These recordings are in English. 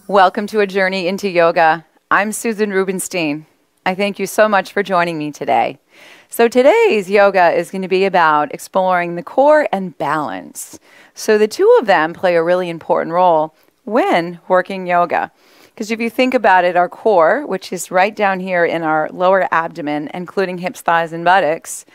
Welcome to A Journey into Yoga. I'm Susan Rubinstein. I thank you so much for joining me today. So today's yoga is going to be about exploring the core and balance. So the two of them play a really important role when working yoga. Because if you think about it, our core, which is right down here in our lower abdomen, including hips, thighs, and buttocks,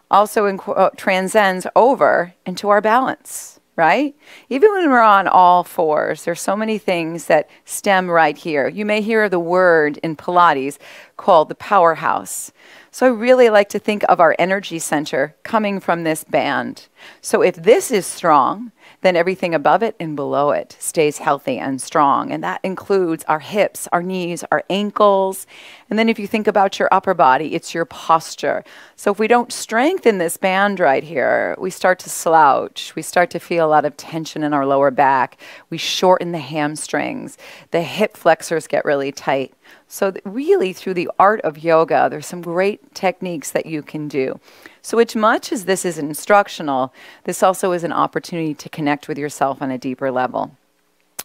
also transcends over into our balance. Right? Even when we're on all fours, there's so many things that stem right here. You may hear the word in Pilates called the powerhouse. So I really like to think of our energy center coming from this band. So if this is strong, then everything above it and below it stays healthy and strong. And that includes our hips, our knees, our ankles. And then if you think about your upper body, it's your posture. So if we don't strengthen this band right here, we start to slouch. We start to feel a lot of tension in our lower back. We shorten the hamstrings. The hip flexors get really tight. So really, through the art of yoga, there's some great techniques that you can do. So as much as this is instructional, this also is an opportunity to connect with yourself on a deeper level.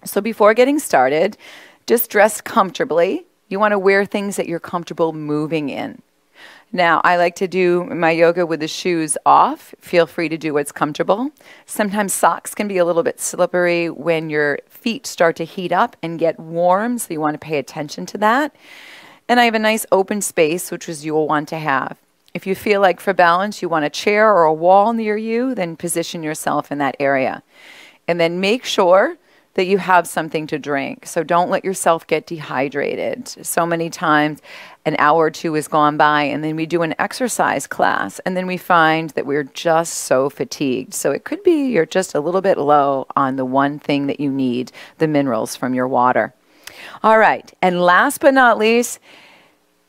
So before getting started, just dress comfortably. You want to wear things that you're comfortable moving in. Now, I like to do my yoga with the shoes off. Feel free to do what's comfortable. Sometimes socks can be a little bit slippery when your feet start to heat up and get warm, so you want to pay attention to that. And I have a nice open space, which is you'll want to have. If you feel like for balance you want a chair or a wall near you, then position yourself in that area. And then make sure that you have something to drink. So don't let yourself get dehydrated. So many times an hour or two has gone by and then we do an exercise class and then we find that we're just so fatigued. So it could be you're just a little bit low on the one thing that you need, the minerals from your water. All right, and last but not least,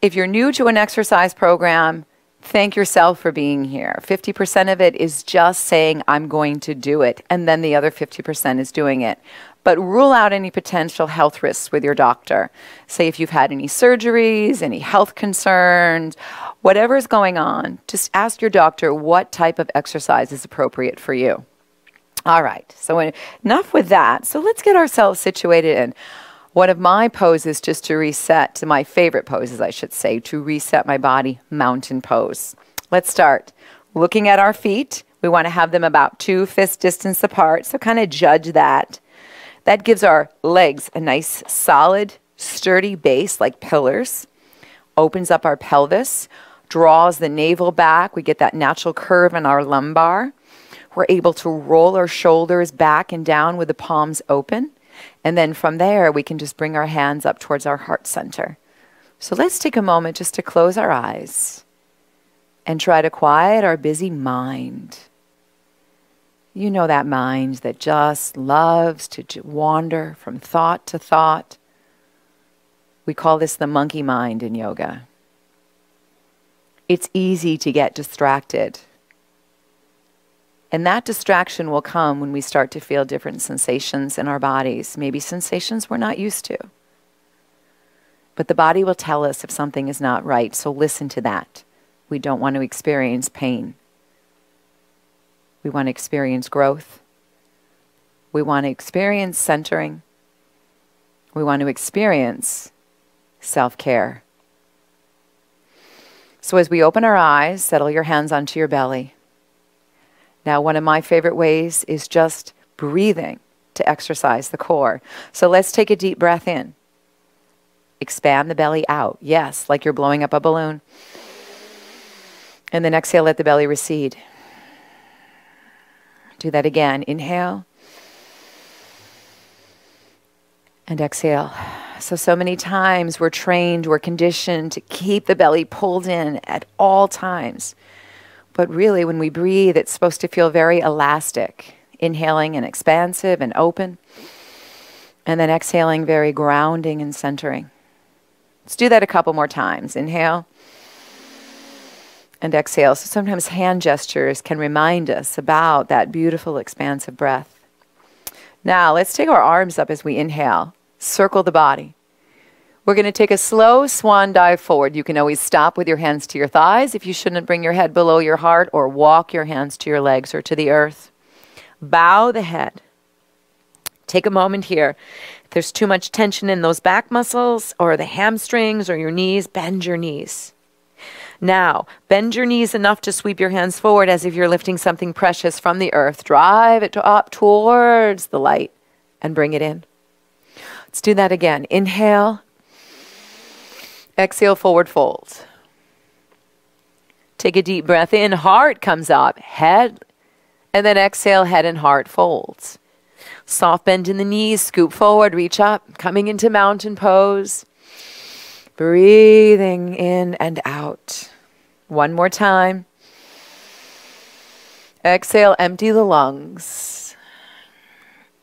if you're new to an exercise program, thank yourself for being here. 50% of it is just saying, I'm going to do it. And then the other 50% is doing it. But rule out any potential health risks with your doctor. Say if you've had any surgeries, any health concerns, whatever's going on, just ask your doctor what type of exercise is appropriate for you. All right, so enough with that. So let's get ourselves situated in one of my poses just to reset, to my favorite poses, I should say, to reset my body, mountain pose. Let's start. Looking at our feet, we want to have them about 2 fist distance apart, so kind of judge that. That gives our legs a nice, solid, sturdy base like pillars. Opens up our pelvis, draws the navel back. We get that natural curve in our lumbar. We're able to roll our shoulders back and down with the palms open. And then from there, we can just bring our hands up towards our heart center. So let's take a moment just to close our eyes and try to quiet our busy mind. You know that mind that just loves to wander from thought to thought. We call this the monkey mind in yoga. It's easy to get distracted. And that distraction will come when we start to feel different sensations in our bodies, maybe sensations we're not used to. But the body will tell us if something is not right, so listen to that. We don't want to experience pain. We want to experience growth. We want to experience centering. We want to experience self-care. So as we open our eyes, settle your hands onto your belly. Now, one of my favorite ways is just breathing to exercise the core. So let's take a deep breath in. Expand the belly out. Yes, like you're blowing up a balloon. And then exhale, let the belly recede. Do that again. Inhale. And exhale. So many times we're trained, we're conditioned to keep the belly pulled in at all times. But really, when we breathe, it's supposed to feel very elastic. Inhaling and expansive and open. And then exhaling, very grounding and centering. Let's do that a couple more times. Inhale. And exhale. So sometimes hand gestures can remind us about that beautiful, expansive breath. Now, let's take our arms up as we inhale. Circle the body. We're going to take a slow swan dive forward. You can always stop with your hands to your thighs if you shouldn't bring your head below your heart, or walk your hands to your legs or to the earth. Bow the head. Take a moment here. If there's too much tension in those back muscles or the hamstrings or your knees, bend your knees. Now, bend your knees enough to sweep your hands forward as if you're lifting something precious from the earth. Drive it up towards the light and bring it in. Let's do that again. Inhale. Exhale, forward fold. Take a deep breath in. Heart comes up. Head. And then exhale, head and heart folds. Soft bend in the knees, scoop forward, reach up, coming into mountain pose. Breathing in and out. One more time. Exhale, empty the lungs.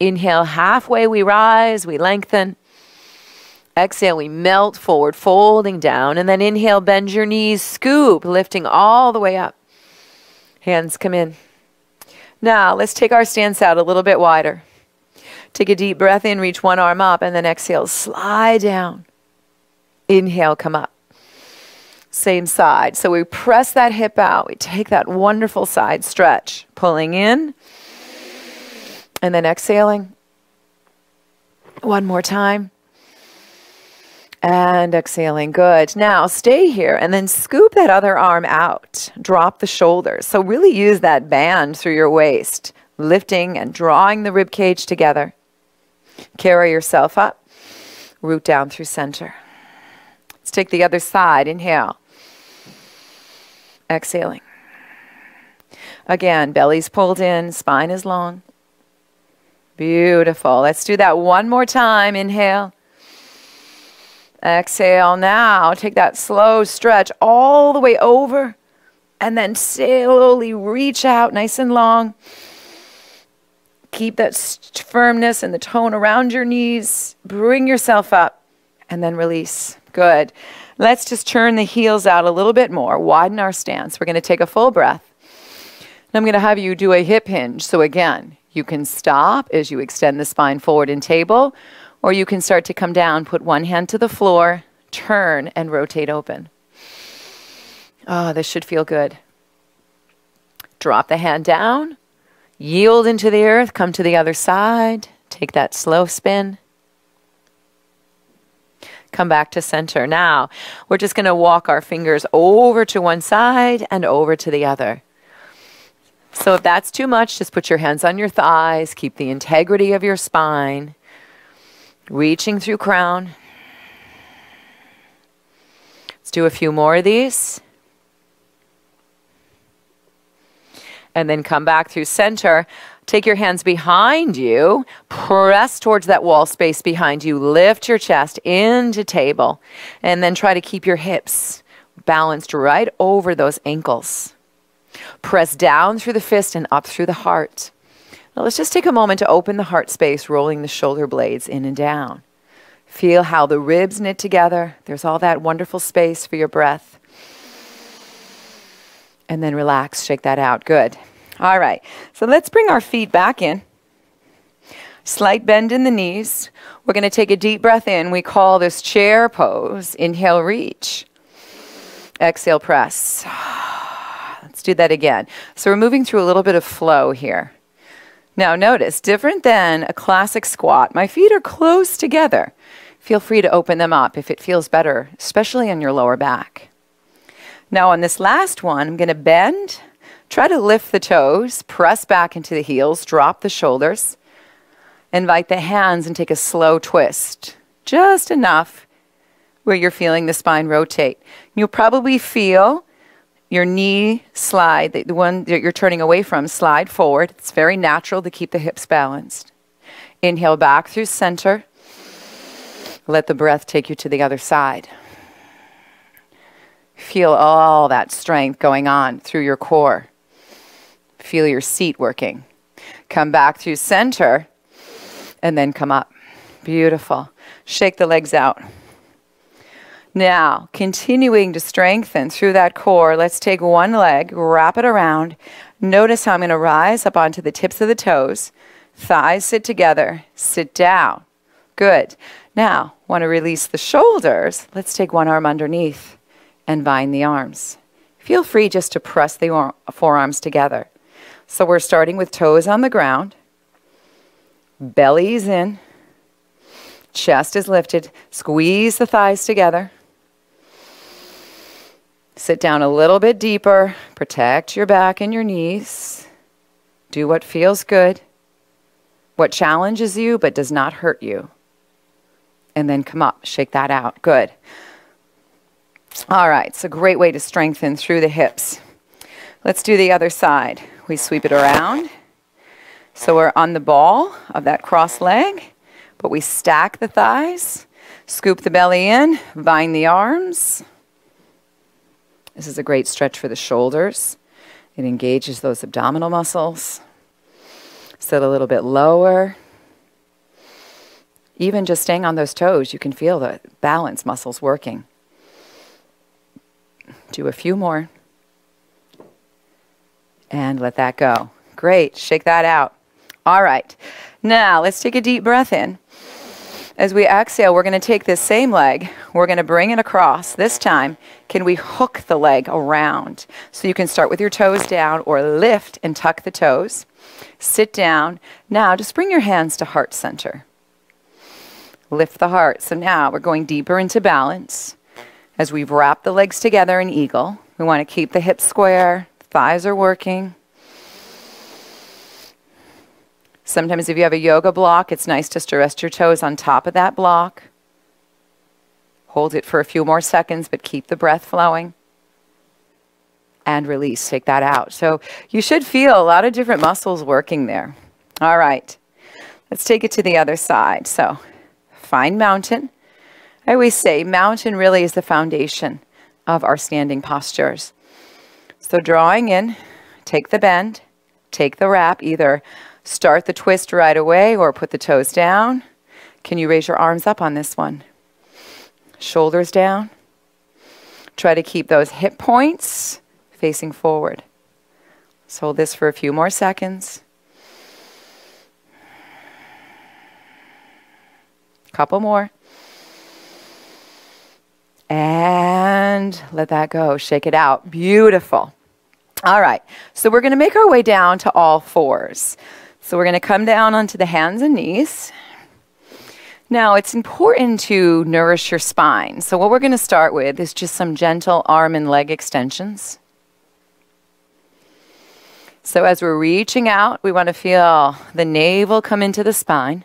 Inhale, halfway we rise, we lengthen. Exhale, we melt forward, folding down. And then inhale, bend your knees, scoop, lifting all the way up. Hands come in. Now, let's take our stance out a little bit wider. Take a deep breath in, reach one arm up, and then exhale, slide down. Inhale, come up. Same side. So we press that hip out. We take that wonderful side stretch, pulling in, and then exhaling. One more time. And exhaling. Good. Now stay here and then scoop that other arm out. Drop the shoulders. So really use that band through your waist, lifting and drawing the rib cage together. Carry yourself up. Root down through center. Let's take the other side. Inhale. Exhaling. Again, belly's pulled in, spine is long. Beautiful. Let's do that one more time. Inhale. Exhale. Now take that slow stretch all the way over and then slowly reach out nice and long. Keep that firmness and the tone around your knees. Bring yourself up and then release. Good. Let's just turn the heels out a little bit more. Widen our stance. We're going to take a full breath. And I'm going to have you do a hip hinge. So again, you can stop as you extend the spine forward in table, or you can start to come down, put one hand to the floor, turn, and rotate open. Oh, this should feel good. Drop the hand down. Yield into the earth, come to the other side, take that slow spin. Come back to center. Now, we're just going to walk our fingers over to one side and over to the other. So if that's too much, just put your hands on your thighs, keep the integrity of your spine, reaching through crown. Let's do a few more of these. And then come back through center. Take your hands behind you. Press towards that wall space behind you. Lift your chest into table. And then try to keep your hips balanced right over those ankles. Press down through the fist and up through the heart. Now let's just take a moment to open the heart space, rolling the shoulder blades in and down. Feel how the ribs knit together. There's all that wonderful space for your breath. And then relax, shake that out. Good. All right. So let's bring our feet back in. Slight bend in the knees. We're going to take a deep breath in. We call this chair pose. Inhale, reach. Exhale, press. Let's do that again. So we're moving through a little bit of flow here. Now notice, different than a classic squat, my feet are close together. Feel free to open them up if it feels better, especially on your lower back. Now on this last one, I'm going to bend, try to lift the toes, press back into the heels, drop the shoulders, invite the hands and take a slow twist, just enough where you're feeling the spine rotate. You'll probably feel your knee slide, the one that you're turning away from, slide forward. It's very natural to keep the hips balanced. Inhale back through center. Let the breath take you to the other side. Feel all that strength going on through your core. Feel your seat working. Come back through center and then come up. Beautiful. Shake the legs out. Now, continuing to strengthen through that core, let's take one leg, wrap it around. Notice how I'm going to rise up onto the tips of the toes. Thighs sit together. Sit down. Good. Now, want to release the shoulders. Let's take one arm underneath and bind the arms. Feel free just to press the forearms together. So we're starting with toes on the ground. Belly's in. Chest is lifted. Squeeze the thighs together. Sit down a little bit deeper. Protect your back and your knees. Do what feels good. What challenges you but does not hurt you. And then come up. Shake that out. Good. All right. It's a great way to strengthen through the hips. Let's do the other side. We sweep it around. So we're on the ball of that cross leg. But we stack the thighs, scoop the belly in, bind the arms. This is a great stretch for the shoulders. It engages those abdominal muscles. Sit a little bit lower. Even just staying on those toes, you can feel the balance muscles working. Do a few more. And let that go. Great. Shake that out. All right. Now, let's take a deep breath in. As we exhale, we're going to take this same leg. We're going to bring it across. This time, can we hook the leg around? So you can start with your toes down or lift and tuck the toes. Sit down. Now, just bring your hands to heart center. Lift the heart. So now we're going deeper into balance. As we've wrapped the legs together in eagle, we want to keep the hips square. Thighs are working. Sometimes if you have a yoga block, it's nice just to rest your toes on top of that block. Hold it for a few more seconds, but keep the breath flowing. And release. Take that out. So you should feel a lot of different muscles working there. All right. Let's take it to the other side. So find mountain. I always say mountain really is the foundation of our standing postures. So drawing in, take the bend, take the wrap, either start the twist right away or put the toes down. Can you raise your arms up on this one? Shoulders down. Try to keep those hip points facing forward. Let's hold this for a few more seconds. Couple more. And let that go. Shake it out. Beautiful. All right. So we're going to make our way down to all fours. So we're going to come down onto the hands and knees. Now, it's important to nourish your spine. So what we're going to start with is just some gentle arm and leg extensions. So as we're reaching out, we want to feel the navel come into the spine.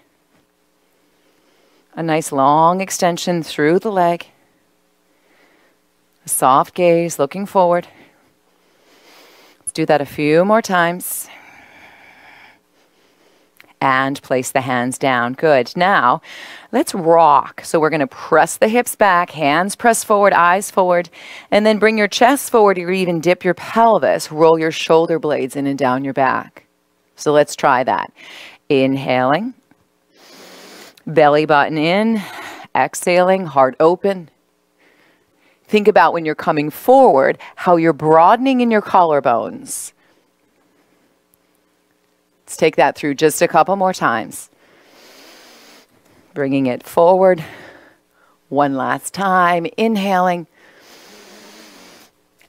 A nice long extension through the leg. A soft gaze looking forward. Let's do that a few more times. And place the hands down. Good. Now, let's rock. So we're going to press the hips back, hands press forward, eyes forward, and then bring your chest forward or even dip your pelvis. Roll your shoulder blades in and down your back. So let's try that. Inhaling. Belly button in. Exhaling, heart open. Think about when you're coming forward, how you're broadening in your collarbones. Let's take that through just a couple more times. Bringing it forward. One last time. Inhaling.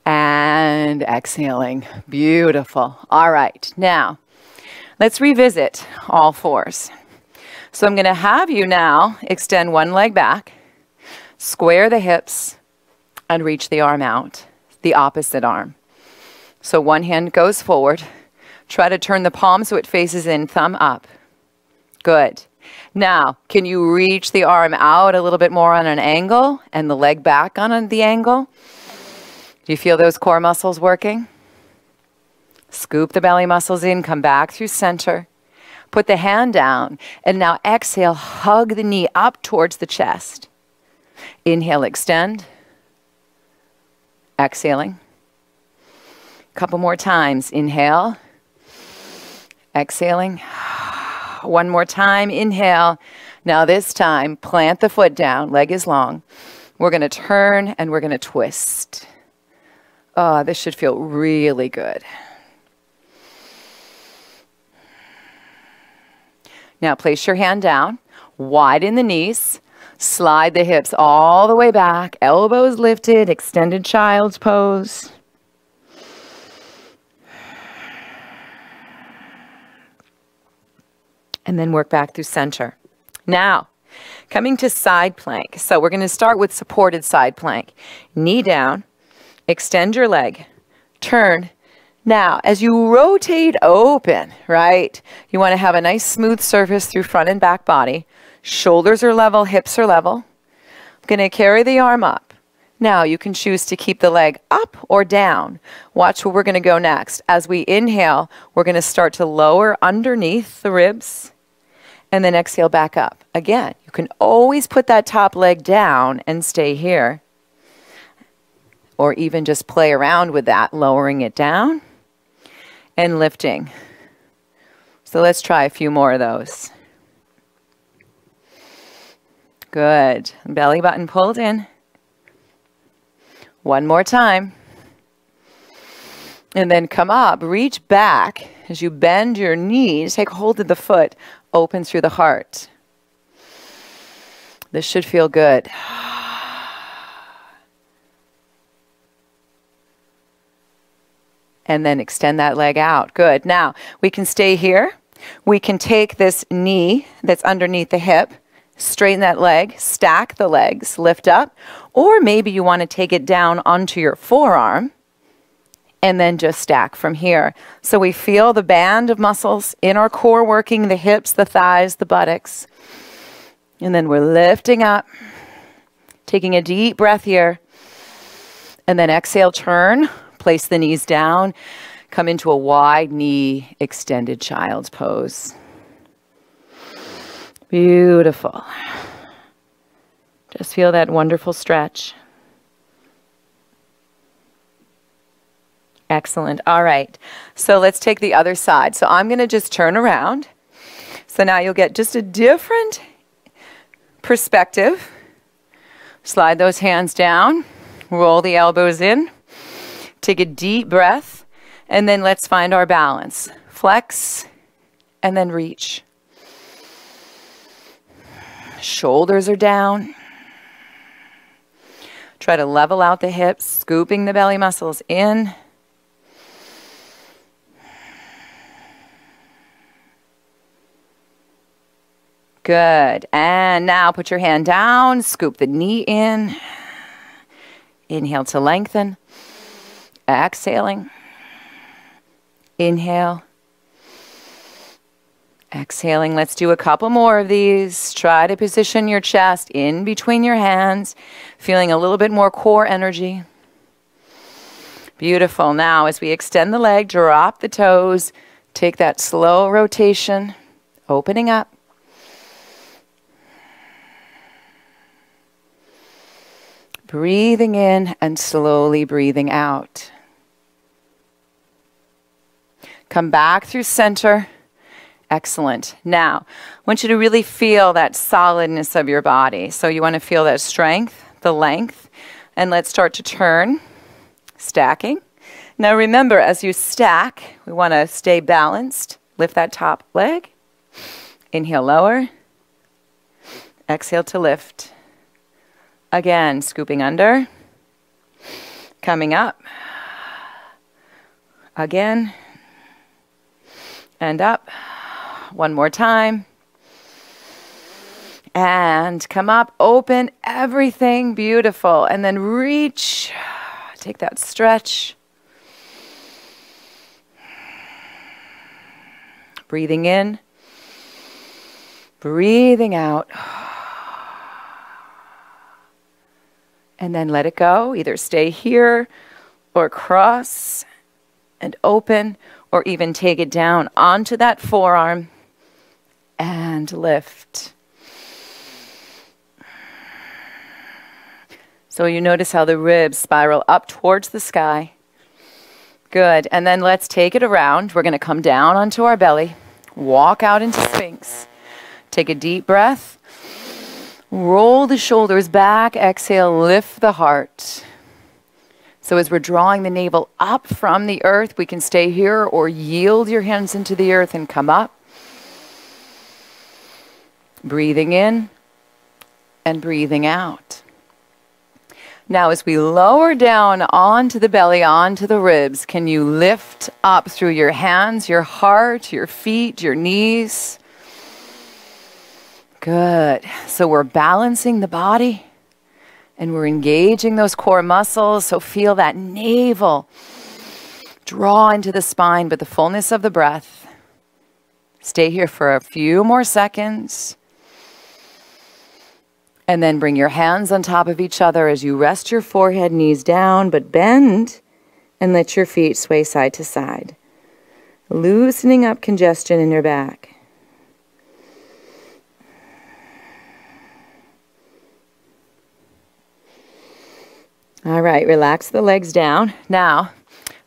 And exhaling. Beautiful. All right. Now, let's revisit all fours. So I'm going to have you now extend one leg back, square the hips, and reach the arm out, the opposite arm. So one hand goes forward. Try to turn the palm so it faces in, thumb up. Good. Now, can you reach the arm out a little bit more on an angle and the leg back on the angle? Do you feel those core muscles working? Scoop the belly muscles in, come back through center. Put the hand down, and now exhale, hug the knee up towards the chest. Inhale, extend. Exhaling. Couple more times. Inhale. Exhaling. One more time. Inhale. Now this time, plant the foot down. Leg is long. We're going to turn and we're going to twist. Oh, this should feel really good. Now place your hand down. Widen the knees. Slide the hips all the way back. Elbows lifted. Extended child's pose. and then work back through center. Now, coming to side plank. So we're going to start with supported side plank. Knee down, extend your leg, turn. Now, as you rotate open, right, you want to have a nice smooth surface through front and back body. Shoulders are level, hips are level. I'm going to carry the arm up. Now, you can choose to keep the leg up or down. Watch where we're going to go next. As we inhale, we're going to start to lower underneath the ribs, and then exhale back up. Again, you can always put that top leg down and stay here, or even just play around with that, lowering it down and lifting. So let's try a few more of those. Good. Belly button pulled in. One more time. And then come up, reach back. As you bend your knees, take hold of the foot, open through the heart. This should feel good. And then extend that leg out. Good. Now, we can stay here. We can take this knee that's underneath the hip, straighten that leg, stack the legs, lift up, or maybe you want to take it down onto your forearm and then just stack from here. So we feel the band of muscles in our core working, the hips, the thighs, the buttocks. And then we're lifting up, taking a deep breath here, and then exhale, turn, place the knees down, come into a wide knee extended child's pose. Beautiful. Just feel that wonderful stretch. Excellent. All right. So let's take the other side. So I'm going to just turn around. So now you'll get just a different perspective. Slide those hands down. Roll the elbows in. Take a deep breath. And then let's find our balance. Flex and then reach. Shoulders are down. Try to level out the hips, scooping the belly muscles in. Good. And now put your hand down, scoop the knee in. Inhale to lengthen. Exhaling. Inhale. Exhaling. Let's do a couple more of these. Try to position your chest in between your hands, feeling a little bit more core energy. Beautiful. Now, as we extend the leg, drop the toes, take that slow rotation, opening up. Breathing in and slowly breathing out. Come back through center. Excellent. Now, I want you to really feel that solidness of your body. So you want to feel that strength, the length, and let's start to turn, stacking. Now remember, as you stack, we want to stay balanced. Lift that top leg. Inhale, lower. Exhale to lift. Again, scooping under. Coming up. Again. And up. One more time. And come up, open everything, beautiful. And then reach, take that stretch. Breathing in, breathing out. And then let it go, either stay here or cross and open, or even take it down onto that forearm and lift. So you notice how the ribs spiral up towards the sky. Good. And then let's take it around. We're going to come down onto our belly, walk out into Sphinx. Take a deep breath. Roll the shoulders back. Exhale, lift the heart. So as we're drawing the navel up from the earth, we can stay here or yield your hands into the earth and come up. Breathing in and breathing out. Now as we lower down onto the belly, onto the ribs, can you lift up through your hands, your heart, your feet, your knees? Good. So we're balancing the body and we're engaging those core muscles. So feel that navel draw into the spine, but the fullness of the breath. Stay here for a few more seconds. And then bring your hands on top of each other as you rest your forehead, knees down, but bend and let your feet sway side to side, loosening up congestion in your back. All right, relax the legs down. Now,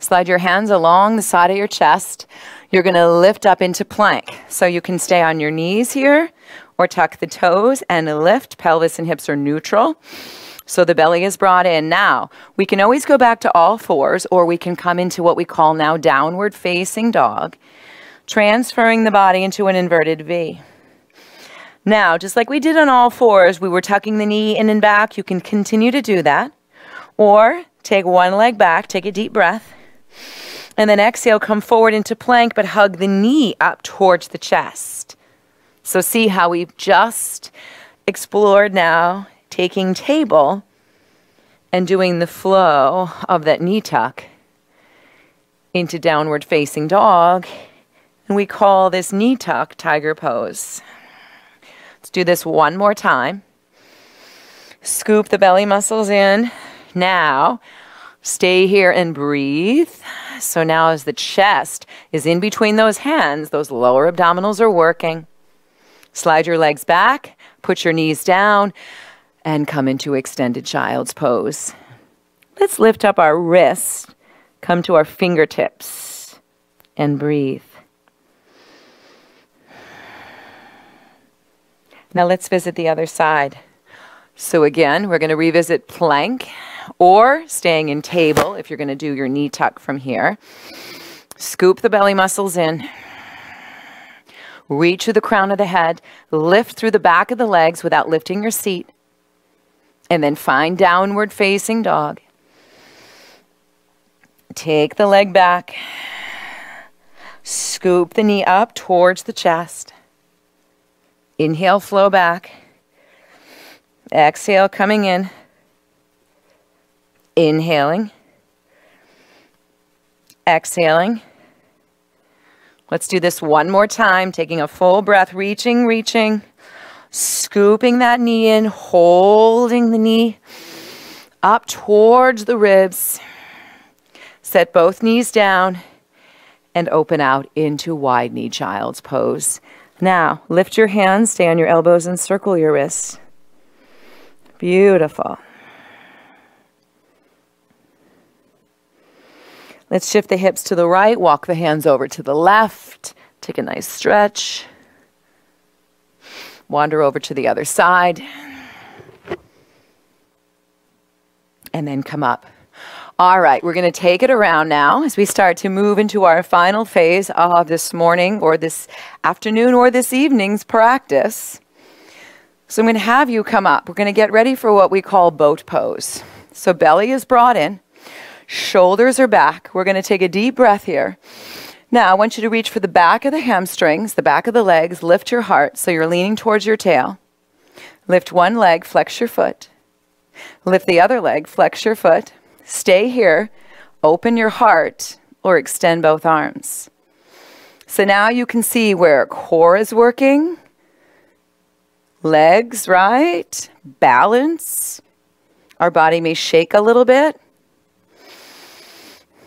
slide your hands along the side of your chest. You're going to lift up into plank. So you can stay on your knees here or tuck the toes and lift. Pelvis and hips are neutral. So the belly is brought in. Now, we can always go back to all fours, or we can come into what we call now downward facing dog, transferring the body into an inverted V. Now, just like we did on all fours, we were tucking the knee in and back. You can continue to do that. Or take one leg back, take a deep breath, and then exhale, come forward into plank, but hug the knee up towards the chest. So see how we've just explored now taking table and doing the flow of that knee tuck into downward facing dog. And we call this knee tuck tiger pose. Let's do this one more time. Scoop the belly muscles in. Now, stay here and breathe. So now as the chest is in between those hands, those lower abdominals are working. Slide your legs back, put your knees down, and come into extended child's pose. Let's lift up our wrists, come to our fingertips, and breathe. Now let's visit the other side. So again, we're going to revisit plank or staying in table if you're going to do your knee tuck from here. Scoop the belly muscles in. Reach to the crown of the head. Lift through the back of the legs without lifting your seat. And then find downward facing dog. Take the leg back. Scoop the knee up towards the chest. Inhale, flow back. Exhale, coming in. Inhaling. Exhaling. Let's do this one more time, taking a full breath, reaching. Scooping that knee in, holding the knee up towards the ribs. Set both knees down and open out into wide knee child's pose. Now, lift your hands, stay on your elbows and circle your wrists. Beautiful. Let's shift the hips to the right, walk the hands over to the left, take a nice stretch. Wander over to the other side. And then come up. All right, we're going to take it around now as we start to move into our final phase of this morning or this afternoon or this evening's practice. So I'm going to have you come up. We're going to get ready for what we call boat pose. So belly is brought in. Shoulders are back. We're going to take a deep breath here. Now, I want you to reach for the back of the hamstrings, the back of the legs. Lift your heart so you're leaning towards your tail. Lift one leg, flex your foot. Lift the other leg, flex your foot. Stay here. Open your heart or extend both arms. So now you can see where core is working. Legs, right? Balance. Our body may shake a little bit.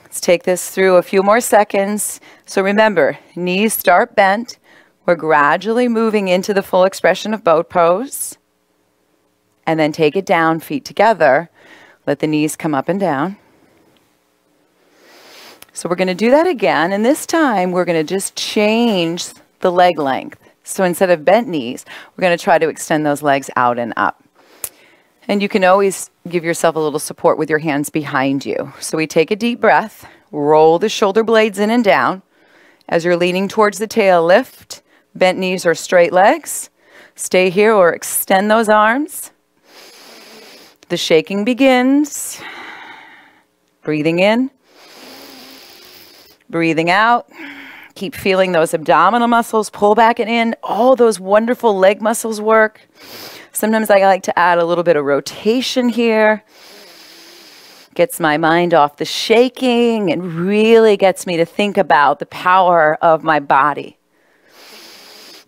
Let's take this through a few more seconds. So remember, knees start bent. We're gradually moving into the full expression of boat pose. And then take it down, feet together. Let the knees come up and down. So we're going to do that again. And this time, we're going to just change the leg length. So instead of bent knees, we're going to try to extend those legs out and up. And you can always give yourself a little support with your hands behind you. So we take a deep breath, roll the shoulder blades in and down. As you're leaning towards the tail, lift, bent knees or straight legs. Stay here or extend those arms. The shaking begins. Breathing in, breathing out. Keep feeling those abdominal muscles, pull back and in. All those wonderful leg muscles work. Sometimes I like to add a little bit of rotation here. Gets my mind off the shaking and really gets me to think about the power of my body.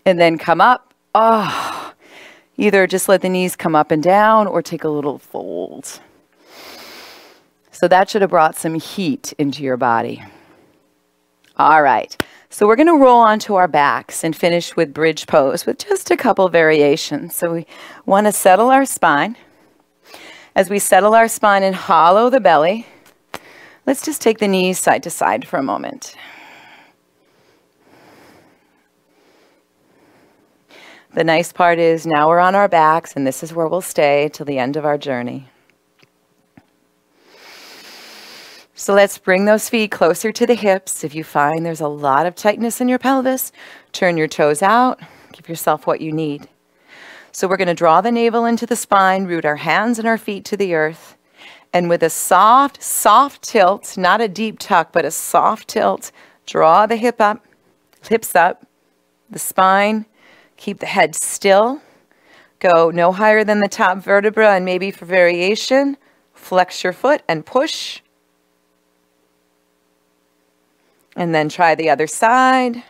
And then come up. Oh, either just let the knees come up and down or take a little fold. So that should have brought some heat into your body. All right. So we're going to roll onto our backs and finish with bridge pose with just a couple variations. So we want to settle our spine. As we settle our spine and hollow the belly, let's just take the knees side to side for a moment. The nice part is now we're on our backs, and this is where we'll stay till the end of our journey. So let's bring those feet closer to the hips. If you find there's a lot of tightness in your pelvis, turn your toes out, give yourself what you need. So we're going to draw the navel into the spine, root our hands and our feet to the earth, and with a soft, soft tilt, not a deep tuck, but a soft tilt, draw the hips up, the spine, keep the head still, go no higher than the top vertebra, and maybe for variation, flex your foot and push. And then try the other side.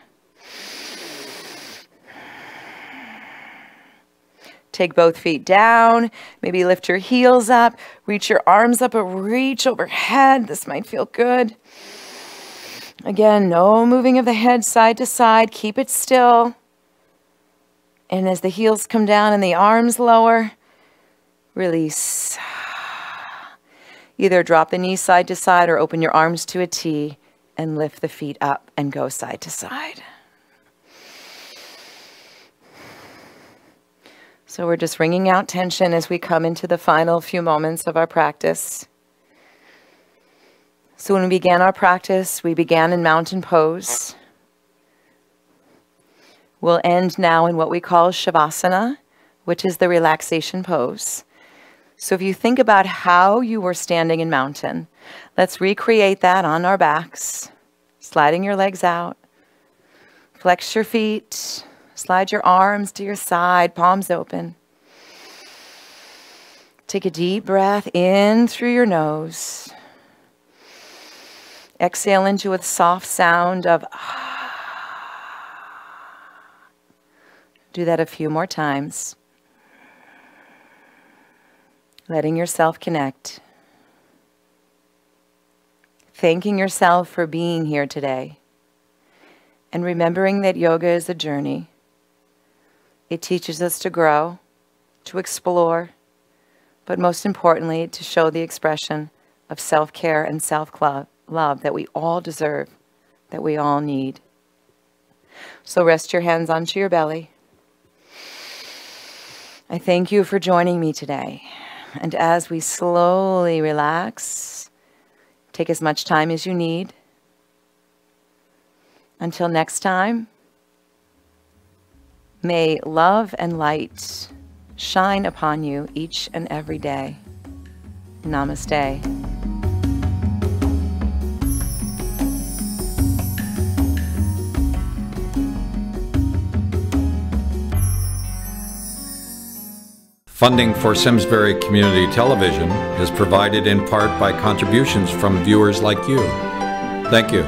Take both feet down. Maybe lift your heels up. Reach your arms up, but reach overhead. This might feel good. Again, no moving of the head side to side. Keep it still. And as the heels come down and the arms lower, release. Either drop the knees side to side or open your arms to a T. And lift the feet up and go side to side. So we're just wringing out tension as we come into the final few moments of our practice. So when we began our practice, we began in mountain pose. We'll end now in what we call Shavasana, which is the relaxation pose. So if you think about how you were standing in mountain, let's recreate that on our backs. Sliding your legs out. Flex your feet. Slide your arms to your side, palms open. Take a deep breath in through your nose. Exhale into a soft sound of Do that a few more times. Letting yourself connect. Thanking yourself for being here today. And remembering that yoga is a journey. It teaches us to grow, to explore, but most importantly, to show the expression of self-care and self-love that we all deserve, that we all need. So rest your hands onto your belly. I thank you for joining me today. And as we slowly relax, take as much time as you need. Until next time, may love and light shine upon you each and every day. Namaste. Funding for Simsbury Community Television is provided in part by contributions from viewers like you. Thank you.